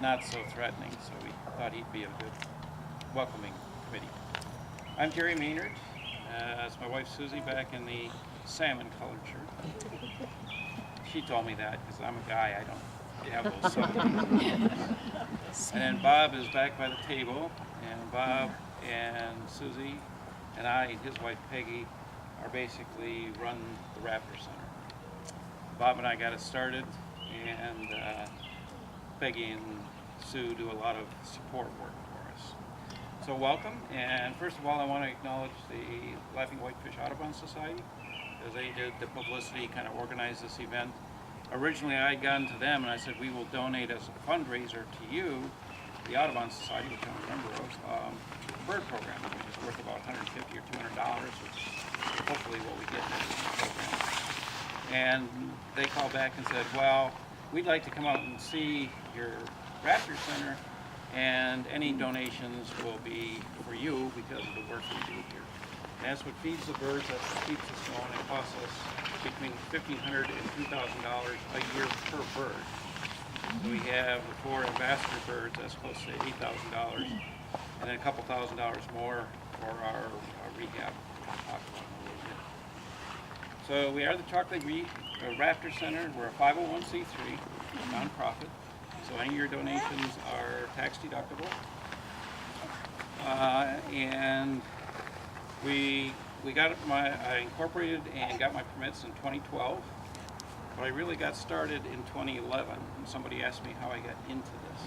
not so threatening, so we thought he'd be a good welcoming committee. I'm Jerry Maynard. That's my wife Susie back in the salmon colored shirt. She told me that because I'm a guy, I don't have those subtleties. And then Bob is back by the table, and Bob and Susie and I, his wife Peggy, are basically run the Raptor Center. Bob and I got it started, and Peggy and Sue do a lot of support work for us. So welcome, and first of all I want to acknowledge the Laughing Whitefish Audubon Society, because they did the publicity, kind of organized this event. Originally I had gone to them and I said we will donate as a fundraiser to you, the Audubon Society, which I'm a member of, the bird program, which is worth about $150 or $200, which is hopefully what we get in this program. And they called back and said, well, we'd like to come out and see your Raptor Center, and any donations will be for you because of the work we do here. And that's what feeds the birds, that's what keeps us going. It costs us between $1,500 and $2,000 a year per bird. So we have the 4 ambassador birds, that's close to $8,000, and then a couple $1,000 more for our rehab. We'll talk about in a little bit. So we are the Chocolay Raptor Center. We're a 501c3 nonprofit. So any of your donations are tax deductible. And I incorporated and got my permits in 2012, but I really got started in 2011. And somebody asked me how I got into this.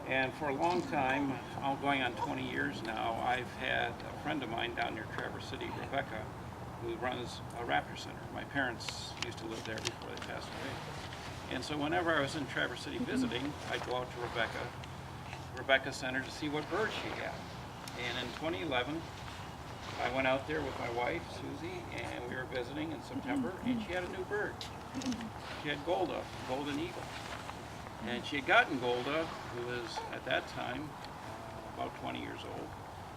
And for a long time, going on 20 years now, I've had a friend of mine down near Traverse City, Rebecca, who runs a Raptor Center. My parents used to live there before they passed away. And so whenever I was in Traverse City visiting, I'd go out to Rebecca's Center to see what birds she had. And in 2011, I went out there with my wife, Susie, and we were visiting in September, and she had a new bird. She had Golda, golden eagle. And she had gotten Golda, who was at that time about 20 years old.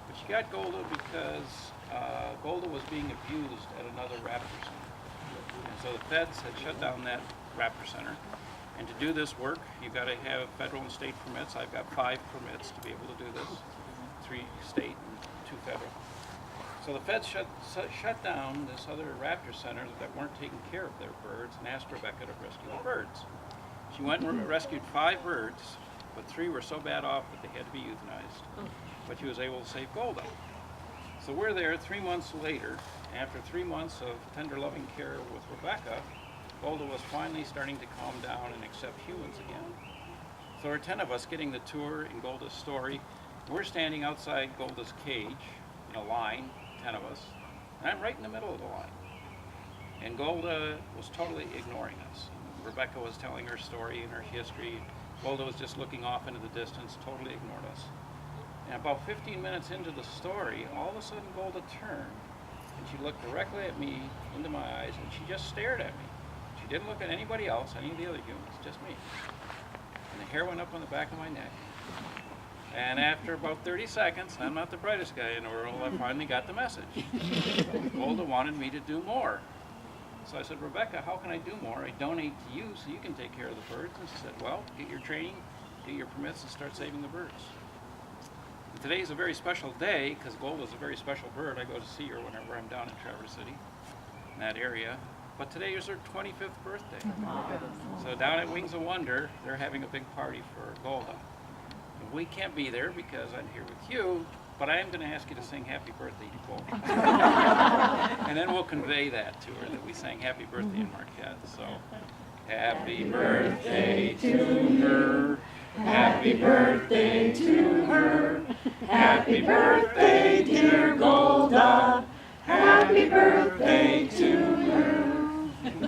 But she got Golda because Golda was being abused at another Raptor Center. And so the feds had shut down that Raptor Center. And to do this work, you've got to have federal and state permits. I've got 5 permits to be able to do this, 3 state and 2 federal. So the feds shut down this other Raptor Center that weren't taking care of their birds and asked Rebecca to rescue the birds. She went and rescued 5 birds, but 3 were so bad off that they had to be euthanized. But she was able to save Golda. So we're there 3 months later. After 3 months of tender loving care with Rebecca, Golda was finally starting to calm down and accept humans again. So there are 10 of us getting the tour in Golda's story. We're standing outside Golda's cage in a line, 10 of us, and I'm right in the middle of the line. And Golda was totally ignoring us. Rebecca was telling her story and her history. Golda was just looking off into the distance, totally ignored us. And about 15 minutes into the story, all of a sudden Golda turned and she looked directly at me, into my eyes, and she just stared at me. She didn't look at anybody else, any of the other humans, just me. And the hair went up on the back of my neck. And after about 30 seconds, I'm not the brightest guy in the world, I finally got the message. Golda wanted me to do more. So I said, Rebecca, how can I do more? I donate to you so you can take care of the birds. And she said, well, get your training, get your permits, and start saving the birds. And today is a very special day because Golda is a very special bird. I go to see her whenever I'm down in Traverse City, in that area. But today is her 25th birthday. So down at Wings of Wonder, they're having a big party for Golda. And we can't be there because I'm here with you, but I am going to ask you to sing Happy Birthday to Golda. And then we'll convey that to her, that we sang Happy Birthday in Marquette. So, happy birthday to her. Happy birthday to her. Happy birthday, dear Golda. Happy birthday to her.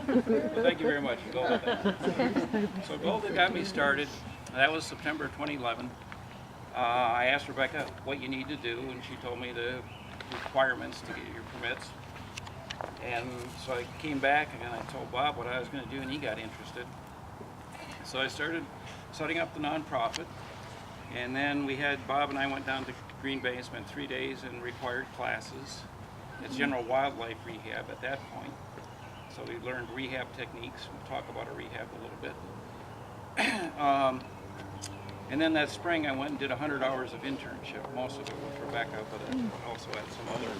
Well, thank you very much, Golda. So Golda got me started. That was September 2011. I asked Rebecca what you need to do, and she told me the requirements to get your permits. And so I came back and I told Bob what I was going to do, and he got interested. So I started setting up the nonprofit, and then Bob and I went down to Green Bay and spent 3 days in required classes. It's general wildlife rehab at that point. So we learned rehab techniques. We'll talk about a rehab a little bit. And then that spring, I went and did 100 hours of internship. Most of it with Rebecca, but I also had some other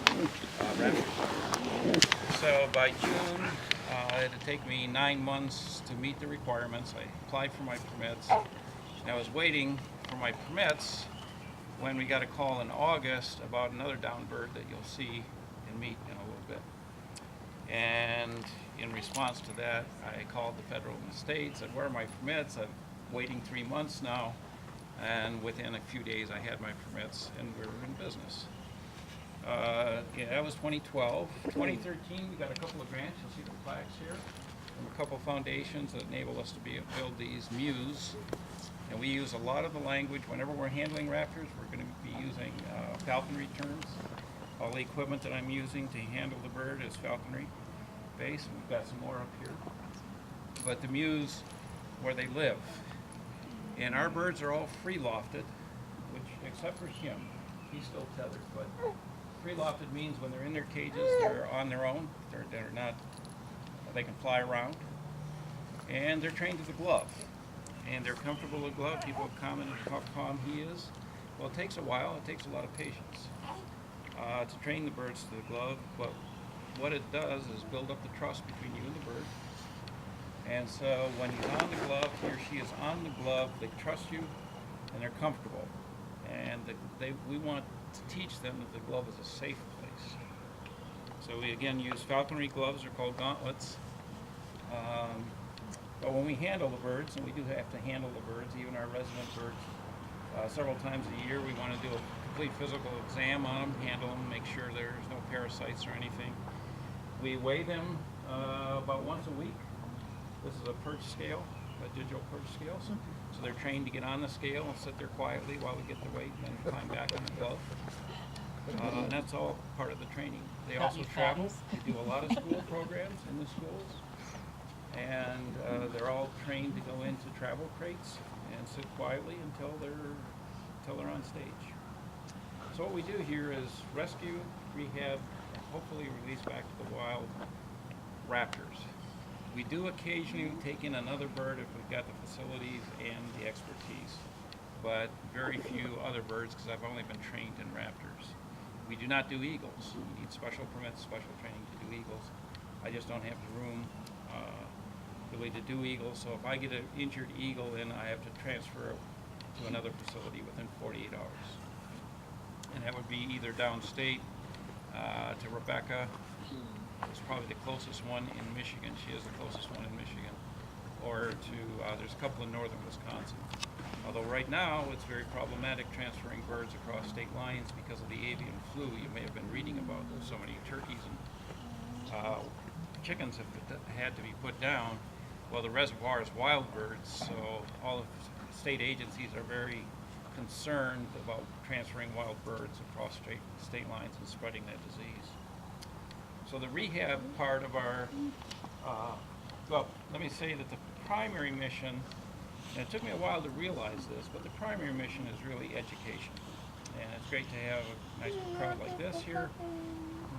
raptors. So by June, it had to take me 9 months to meet the requirements. I applied for my permits, and I was waiting for my permits when we got a call in August about another down bird that you'll see and meet in a little bit. And in response to that, I called the federal and the state, said, where are my permits? I'm waiting 3 months now. And within a few days, I had my permits, and we were in business. Yeah, that was 2012. 2013, we got a couple of grants. You'll see the flags here from a couple foundations that enable us to build these mews. And we use a lot of the language. Whenever we're handling raptors, we're going to be using falconry terms. All the equipment that I'm using to handle the bird is falconry based. We've got some more up here. But the mews, where they live. And our birds are all free lofted, which, except for him, he's still tethered. But free lofted means when they're in their cages, they're on their own. They're not, they can fly around. And they're trained to the glove. And they're comfortable with glove. People have commented how calm he is. Well, it takes a while. It takes a lot of patience to train the birds to the glove. But what it does is build up the trust between you and the bird. And so when he's on the glove, he or she is on the glove, they trust you and they're comfortable. And we want to teach them that the glove is a safe place. So we again use falconry gloves, they're called gauntlets. But when we handle the birds, and we do have to handle the birds, even our resident birds, several times a year, we want to do a complete physical exam on them, handle them, make sure there's no parasites or anything. We weigh them about once a week. This is a perch scale, a digital perch scale. So they're trained to get on the scale and sit there quietly while we get the weight and then climb back on the glove. And that's all part of the training. They also travel. They do a lot of school programs in the schools. And they're all trained to go into travel crates and sit quietly until they're on stage. So what we do here is rescue, rehab, and hopefully release back to the wild raptors. We do occasionally take in another bird if we've got the facilities and the expertise, but very few other birds because I've only been trained in raptors. We do not do eagles. We need special permits, special training to do eagles. I just don't have the room really to do eagles, so if I get an injured eagle in, I have to transfer it to another facility within 48 hours. And that would be either downstate to Rebecca, it's probably the closest one in Michigan. She is the closest one in Michigan. Or to, there's a couple in northern Wisconsin. Although right now it's very problematic transferring birds across state lines because of the avian flu. You may have been reading about so many turkeys and chickens have had to be put down. Well, the reservoir is wild birds, so all of the state agencies are very concerned about transferring wild birds across state lines and spreading that disease. So the rehab part of our, well, let me say that the primary mission, and it took me a while to realize this, but the primary mission is really education. And it's great to have a nice crowd like this here.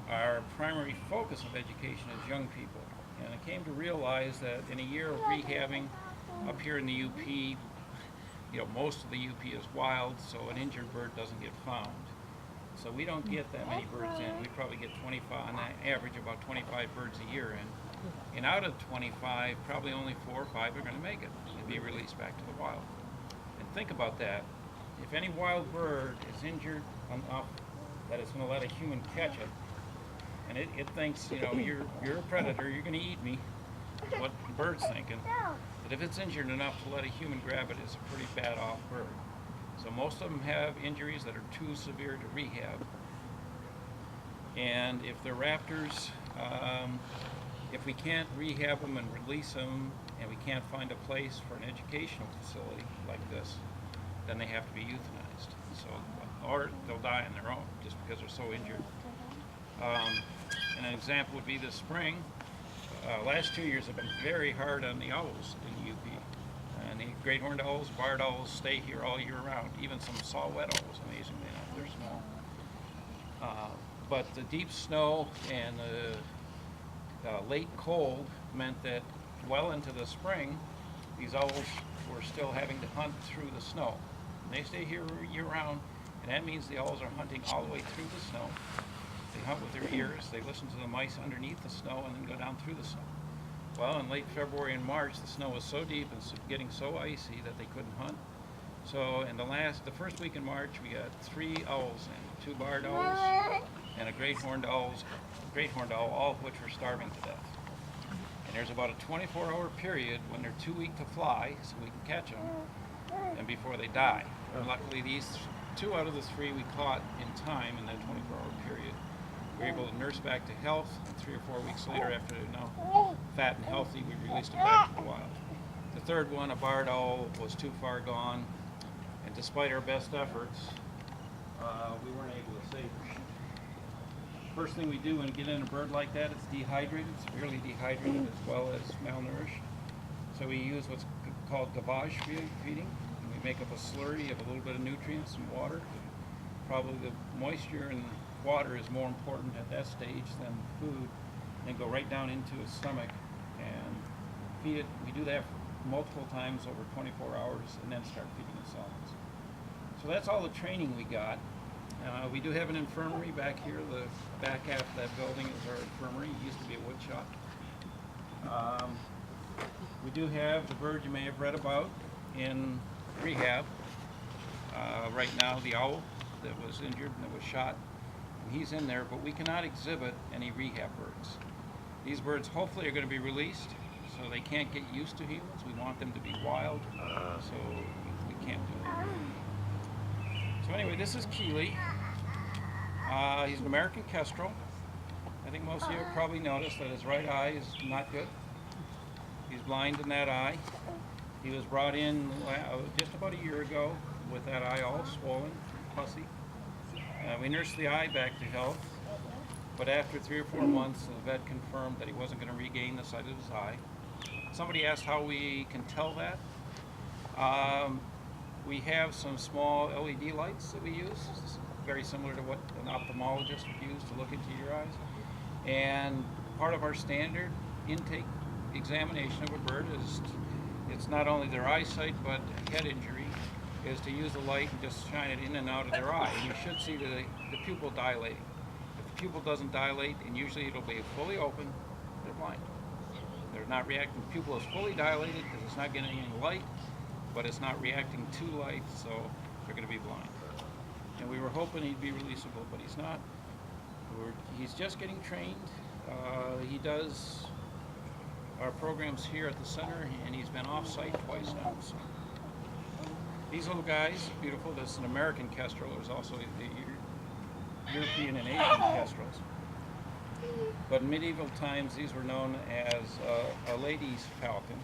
Our primary focus of education is young people. And I came to realize that in a year of rehabbing up here in the UP, you know, most of the UP is wild, so an injured bird doesn't get found. So we don't get that many birds in. We probably get 25, on average about 25 birds a year in. And out of 25, probably only 4 or 5 are going to make it and be released back to the wild. And think about that. If any wild bird is injured enough that it's going to let a human catch it, and it thinks, you know, you're a predator, you're going to eat me, what the bird's thinking. But if it's injured enough to let a human grab it, it's a pretty bad off bird. So most of them have injuries that are too severe to rehab. And if they're raptors, if we can't rehab them and release them, and we can't find a place for an educational facility like this, then they have to be euthanized. So, or they'll die on their own just because they're so injured. And an example would be this spring. Last 2 years have been very hard on the owls in the UP. And the great horned owls, barred owls stay here all year round. Even some saw-whet owls, amazingly enough, they're small. But the deep snow and the late cold meant that well into the spring, these owls were still having to hunt through the snow. And they stay here year-round, and that means the owls are hunting all the way through the snow. They hunt with their ears, they listen to the mice underneath the snow, and then go down through the snow. Well, in late February and March, the snow was so deep and getting so icy that they couldn't hunt. So in the first week in March, we got 3 owls in, 2 barred owls and a great horned owl, all of which were starving to death. And there's about a 24-hour period when they're too weak to fly, so we can catch them, and before they die. And luckily, these 2 out of the 3 we caught in time in that 24-hour period. We were able to nurse back to health, and 3 or 4 weeks later, after they're now fat and healthy, we released them back to the wild. The third one, a barred owl, was too far gone, and despite our best efforts, we weren't able to save her. First thing we do when we get in a bird like that, it's dehydrated, severely dehydrated, as well as malnourished. So we use what's called gavage feeding. And we make up a slurry of a little bit of nutrients and water. Probably the moisture and water is more important at that stage than food. And then go right down into his stomach and feed it. We do that multiple times over 24 hours and then start feeding the solids. So that's all the training we got. We do have an infirmary back here. The back half of that building is our infirmary. It used to be a wood shop. We do have the bird you may have read about in rehab. Right now, the owl that was injured and that was shot, and he's in there, but we cannot exhibit any rehab birds. These birds hopefully are going to be released, so they can't get used to humans. We want them to be wild, so we can't do that. So anyway, this is Keeley. He's an American kestrel. I think most of you have probably noticed that his right eye is not good. He's blind in that eye. He was brought in just about a year ago with that eye all swollen, pussy. We nursed the eye back to health, but after 3 or 4 months, the vet confirmed that he wasn't going to regain the sight of his eye. Somebody asked how we can tell that. We have some small LED lights that we use, very similar to what an ophthalmologist would use to look into your eyes. And part of our standard intake examination of a bird is, it's not only their eyesight, but head injury, is to use the light and just shine it in and out of their eye. And you should see the pupil dilating. If the pupil doesn't dilate, and usually it'll be fully open, they're blind. They're not reacting. The pupil is fully dilated because it's not getting any light, but it's not reacting to light, so they're going to be blind. And we were hoping he'd be releasable, but he's not. He's just getting trained. He does our programs here at the center, and he's been off-site twice now. So. These little guys, beautiful. That's an American kestrel. There's also the European and Asian kestrels. But in medieval times, these were known as a lady's falcon.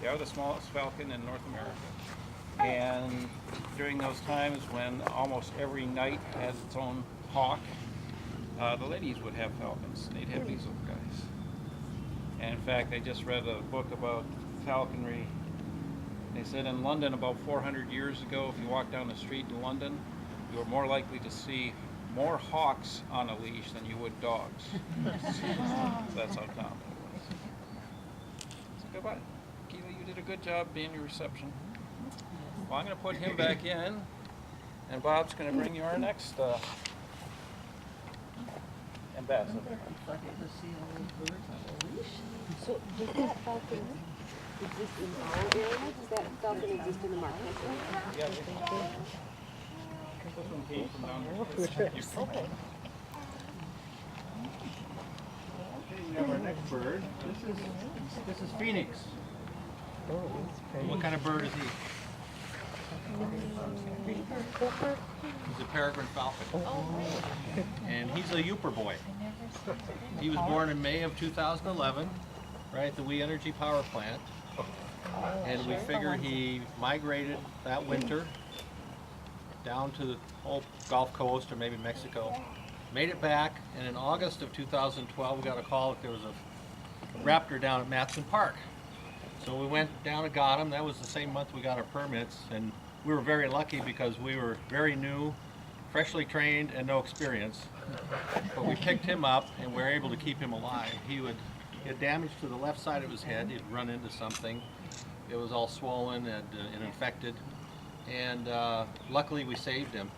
They are the smallest falcon in North America. And during those times when almost every knight had its own hawk, the ladies would have falcons. They'd have these little guys. And in fact, I just read a book about falconry. They said in London about 400 years ago, if you walked down the street in London, you were more likely to see more hawks on a leash than you would dogs. That's how common it was. So goodbye. Keeley, you did a good job being your reception. Well, I'm going to put him back in, and Bob's going to bring you our next ambassador. So does that falcon exist in our area? Does that falcon exist in the market? Yeah, this one came from down there. Okay. Okay, we have our next bird. This is Phoenix. What kind of bird is he? He's a peregrine falcon. And he's a Yooper boy. He was born in May of 2011, right at the We Energy Power Plant. And we figure he migrated that winter down to the whole Gulf Coast or maybe Mexico. Made it back, and in August of 2012 we got a call that there was a raptor down at Matson Park. So we went down and got him. That was the same month we got our permits, and we were very lucky because we were very new, freshly trained, and no experience. But we picked him up, and we were able to keep him alive. He had damage to the left side of his head. He'd run into something. It was all swollen and infected. and luckily we saved him.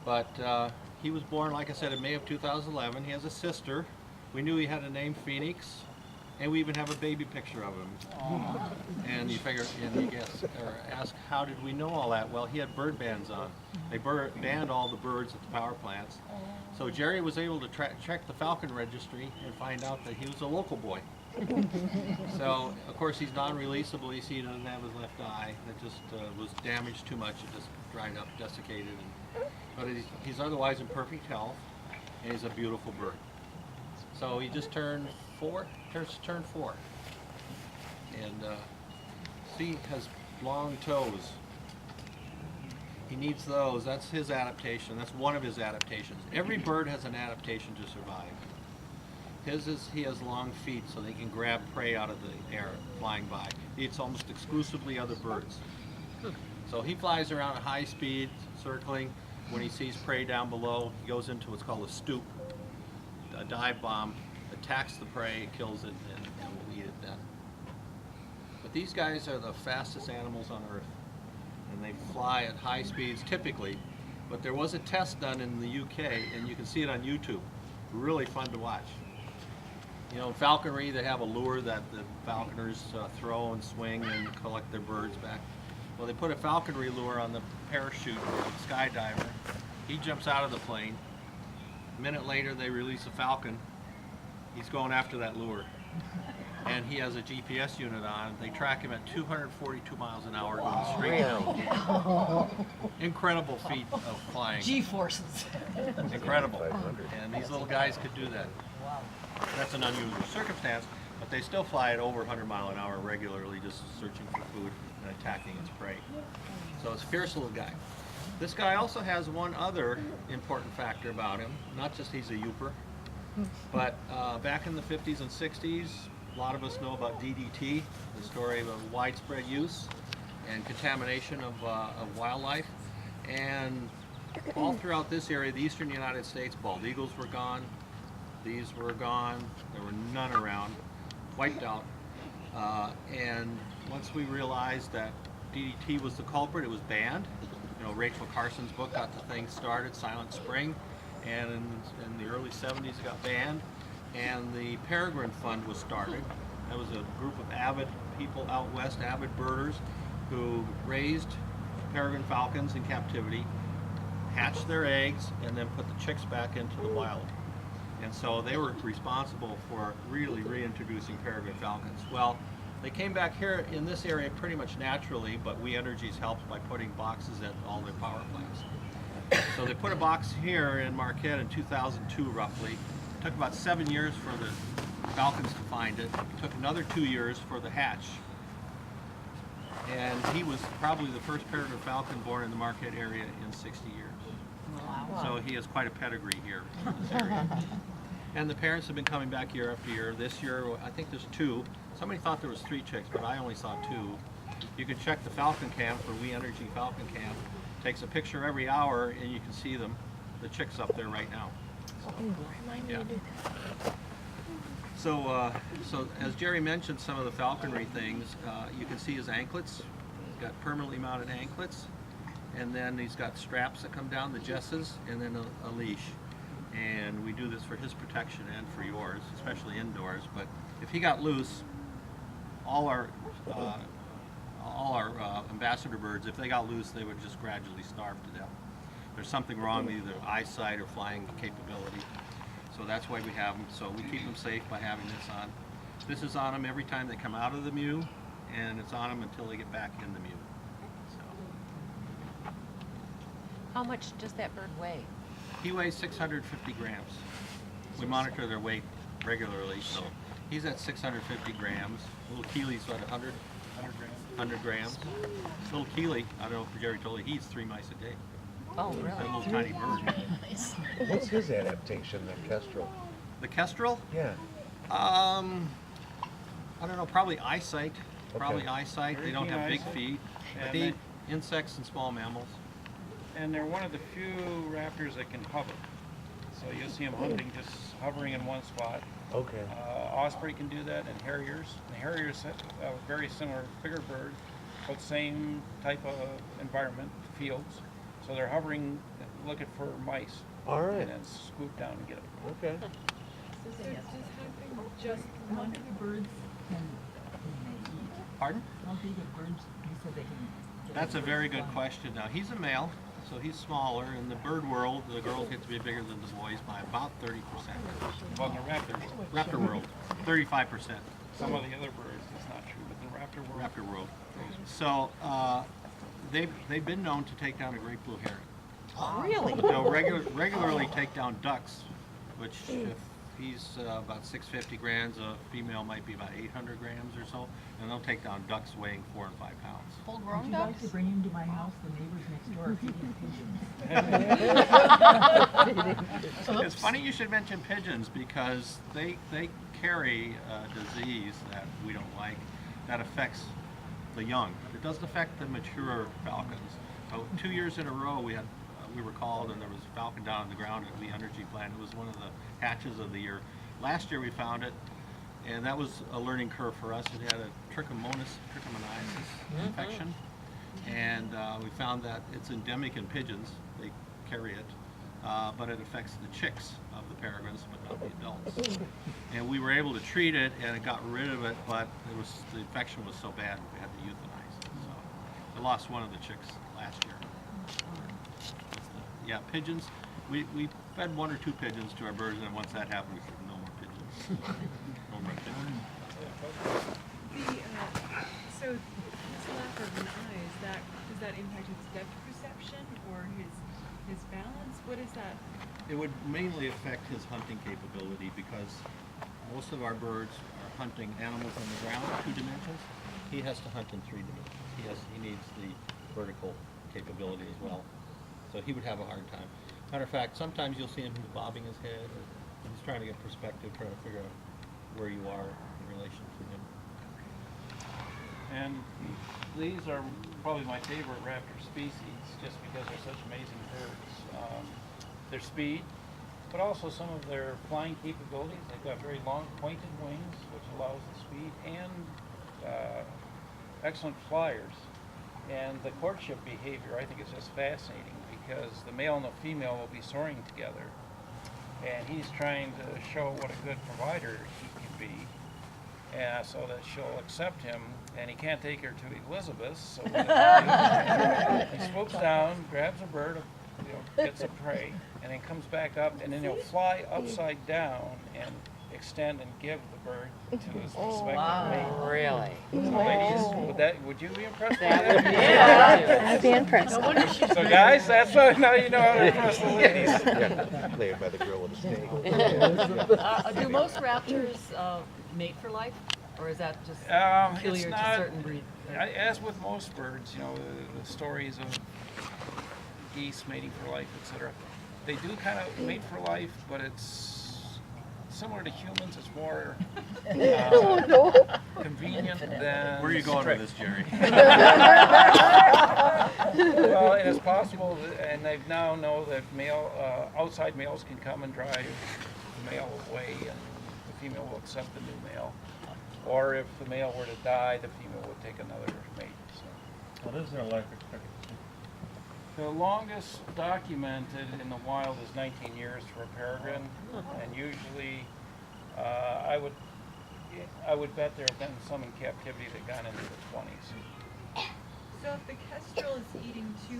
But he was born, like I said, in May of 2011. He has a sister. We knew he had a name, Phoenix, and we even have a baby picture of him. Aw. And you figure, and you guess, or ask, how did we know all that? Well, he had bird bands on. They banned all the birds at the power plants. So Jerry was able to check the falcon registry and find out that he was a local boy. So, of course, he's non-releasable. You see, he doesn't have his left eye. It just was damaged too much. It just dried up, desiccated. But he's otherwise in perfect health, and he's a beautiful bird. So he just turned 4. And see, has long toes. He needs those. That's his adaptation. That's one of his adaptations. Every bird has an adaptation to survive. His is he has long feet so they can grab prey out of the air flying by. He eats almost exclusively other birds. So he flies around at high speed, circling. When he sees prey down below, he goes into what's called a stoop, a dive bomb, attacks the prey, kills it, and will eat it then. But these guys are the fastest animals on Earth, and they fly at high speeds typically. But there was a test done in the UK, and you can see it on YouTube. Really fun to watch. You know, in falconry, they have a lure that the falconers throw and swing and collect their birds back. Well, they put a falconry lure on the parachute of the skydiver. He jumps out of the plane. A minute later, they release a falcon. He's going after that lure. And he has a GPS unit on. They track him at 242 miles an hour going straight down. Incredible feat of flying. G-forces. Incredible. And these little guys could do that. That's an unusual circumstance, but they still fly at over 100 miles an hour regularly, just searching for food and attacking its prey. So it's a fierce little guy. This guy also has one other important factor about him, not just he's a youper, but back in the 50s and 60s, a lot of us know about DDT, the story of widespread use and contamination of wildlife. And all throughout this area, the eastern United States, bald eagles were gone. These were gone. There were none around, wiped out. And once we realized that DDT was the culprit, it was banned. You know, Rachel Carson's book got the thing started, Silent Spring, and in the early 70s it got banned. And the Peregrine Fund was started. That was a group of avid people out west, avid birders, who raised peregrine falcons in captivity, hatched their eggs, and then put the chicks back into the wild. And so they were responsible for really reintroducing peregrine falcons. Well, they came back here in this area pretty much naturally, but We Energies helped by putting boxes at all their power plants. So they put a box here in Marquette in 2002 roughly. It took about 7 years for the falcons to find it. It took another 2 years for the hatch. And he was probably the first peregrine falcon born in the Marquette area in 60 years. Wow. So he has quite a pedigree here in this area. And the parents have been coming back year after year. This year, I think there's 2. Somebody thought there was 3 chicks, but I only saw 2. You can check the Falcon Cam for We Energy Falcon Cam. Takes a picture every hour, and you can see them. The chicks up there right now. Yeah. So, so as Jerry mentioned, some of the falconry things, you can see his anklets. He's got permanently mounted anklets, and then he's got straps that come down, the jesses, and then a leash. And we do this for his protection and for yours, especially indoors. But if he got loose, all our ambassador birds, if they got loose, they would just gradually starve to death. There's something wrong with either eyesight or flying capability. So that's why we have them. So we keep them safe by having this on. This is on them every time they come out of the mew, and it's on them until they get back in the mew. So. How much does that bird weigh? He weighs 650 grams. We monitor their weight regularly, so he's at 650 grams. Little Keely's what, 100 grams. Little Keely, I don't know if Jerry told you, he eats 3 mice a day. Oh, really? That little tiny bird. What's his adaptation, the kestrel? The kestrel? Yeah. I don't know, probably eyesight. Probably Okay. eyesight. They don't Very have keen big eyesight. feet. But And they they- eat insects and small mammals. And they're one of the few raptors that can hover. So you'll see them hunting, just hovering in one spot. Okay. Osprey can do that, and harriers. The harriers have a very similar, bigger bird, but same type of environment, fields. So they're hovering, looking for mice. All right. And then swoop down and get them. Okay. So does having just one of the birds can eat? Pardon? How big of birds you said they can get? That's a very good question. Now, he's a male, so he's smaller. In the bird world, the girls get to be bigger than the boys by about 30%. Well, in the raptor world. Raptor world, 35%. Some of the other birds, that's not true, but in the raptor world. Raptor world. So they've been known to take down a great blue heron. Really? But they'll regularly take down ducks, which if he's about 650 grams, a female might be about 800 grams or so, and they'll take down ducks weighing 4 and 5 pounds. Would Full-grown you like ducks? to bring him to my house? The neighbors next door are feeding pigeons. It's funny you should mention pigeons because they carry a disease that we don't like that affects the young. It doesn't affect the mature falcons. So 2 years in a row we were called and there was a falcon down on the ground at the energy plant. It was one of the hatches of the year. Last year we found it, and that was a learning curve for us. It had a trichomoniasis infection, and we found that it's endemic in pigeons. They carry it, but it affects the chicks of the peregrines, but not the adults. And we were able to treat it, and it got rid of it, but the infection was so bad we had to euthanize it. So I lost one of the chicks last year. Yeah, pigeons. We fed 1 or 2 pigeons to our birds, and once that happened, we said no more pigeons. No more pigeons. So his lack of an eye, does that impact his depth perception or his balance? What is that? It would mainly affect his hunting capability because most of our birds are hunting animals on the ground, 2 dimensions. He has to hunt in 3 dimensions. He needs the vertical capability as well. So he would have a hard time. Matter of fact, sometimes you'll see him bobbing his head, or he's trying to get perspective, trying to figure out where you are in relation to him. And these are probably my favorite raptor species just because they're such amazing birds. Their speed, but also some of their flying capabilities. They've got very long pointed wings, which allows the speed, and excellent flyers. And the courtship behavior, I think, is just fascinating because the male and the female will be soaring together, and he's trying to show what a good provider he can be, so that she'll accept him. And he can't take her to Elizabeth, so what does he do? He swoops down, grabs a bird, gets a prey, and then comes back up, and then he'll fly upside down and extend and give the bird to his respective mate. Really? So ladies, would you be impressed with That would be that? I'd be impressed. So guys, that's now you know how to impress the ladies. Yeah, play it by the grill with a steak. Do most raptors mate for life, or is that just It's peculiar not, to certain breeds? as with most birds, the stories of geese mating for life, etc. They do kind of mate for life, but it's similar to humans. It's more convenient than. Where are you going with this, Jerry? Well, and it's possible, and they now know that outside males can come and drive the male away, and the female will accept the new male. Or if the male were to die, the female would take another mate. So. What is their life expectancy? The longest documented in the wild is 19 years for a peregrine, and usually I would bet there have been some in captivity that got into the 20s. So if the kestrel is eating 3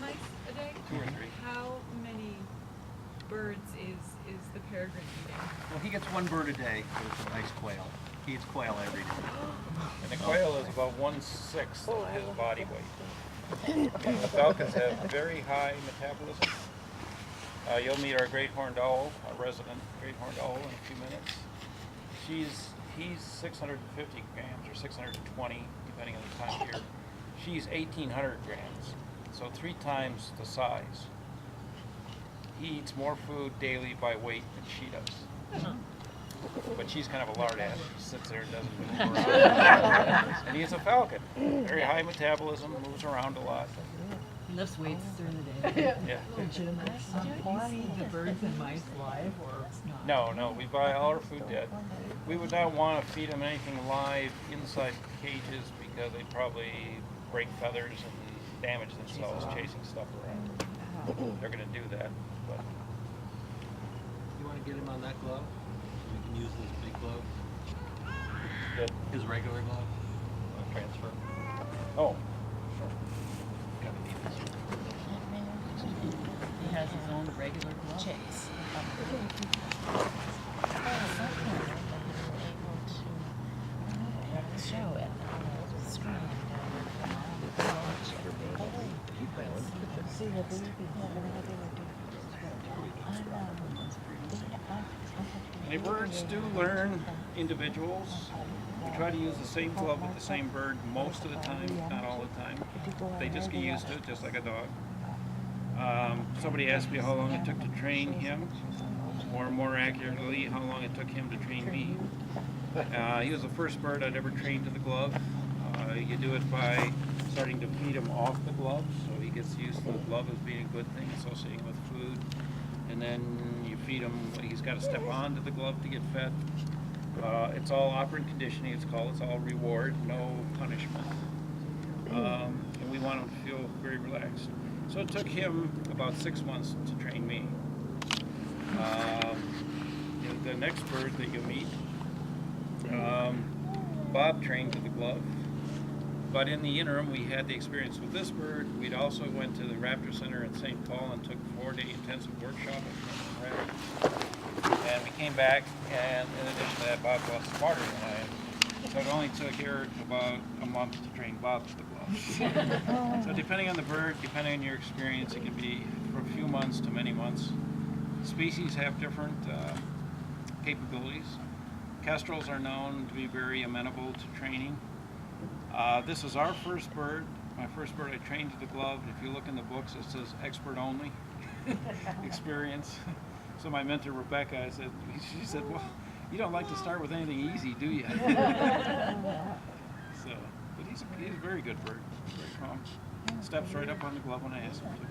mice a day, 2 or 3. how many birds is the peregrine eating? Well, he gets 1 bird a day, so it's a nice quail. He eats quail every day. And the quail is about 1/6 of his body weight. And the falcons have very high metabolism. You'll meet our great horned owl, our resident great horned owl, in a few minutes. He's 650 grams or 620, depending on the time of year. She's 1,800 grams, so 3 times the size. He eats more food daily by weight than she does. But she's kind of a lard ass. She sits there and doesn't move around. And he's a falcon. Very high metabolism, moves around a lot. He lifts weights during the day. Yeah. Legitimate. Do you feed the birds and mice live or not? No, we buy all our food dead. We would not want to feed them anything live inside cages because they'd probably break feathers and damage themselves chasing stuff around. They're going to do that. But You want to get him on that glove? So we can use this big glove, good. his regular glove, transfer. Oh, Gotta need this. He has his own regular glove. Show it on the screen. See what they were and the birds do learn individuals. We try to use the same glove with the same bird most of the time, not all the time. They just get used to it, just like a dog. Somebody asked me how long it took to train him, or more accurately, how long it took him to train me. He was the first bird I'd ever trained to the glove. You do it by starting to feed him off the glove, so he gets used to the glove as being a good thing, associating with food. And then you feed him, he's got to step onto the glove to get fed. It's all operant conditioning, it's called. It's all reward, no punishment. And we want him to feel very relaxed. So it took him about 6 months to train me. The next bird that you meet, Bob trained to the glove. But in the interim, we had the experience with this bird. We'd also went to the Raptor Center in St. Paul and took a 4-day intensive workshop at Raptor. And we came back, and in addition to that, Bob lost smarter than I am. So it only took Eric about a month to train Bob to the glove. So depending on the bird, depending on your experience, it can be for a few months to many months. Species have different capabilities. Kestrels are known to be very amenable to training. This is our first bird, my first bird I trained to the glove. If you look in the books, it says expert only experience. So my mentor Rebecca, she said, well, you don't like to start with anything easy, do you? So, but he's a very good bird, very calm. Steps right up on the glove when I ask him to.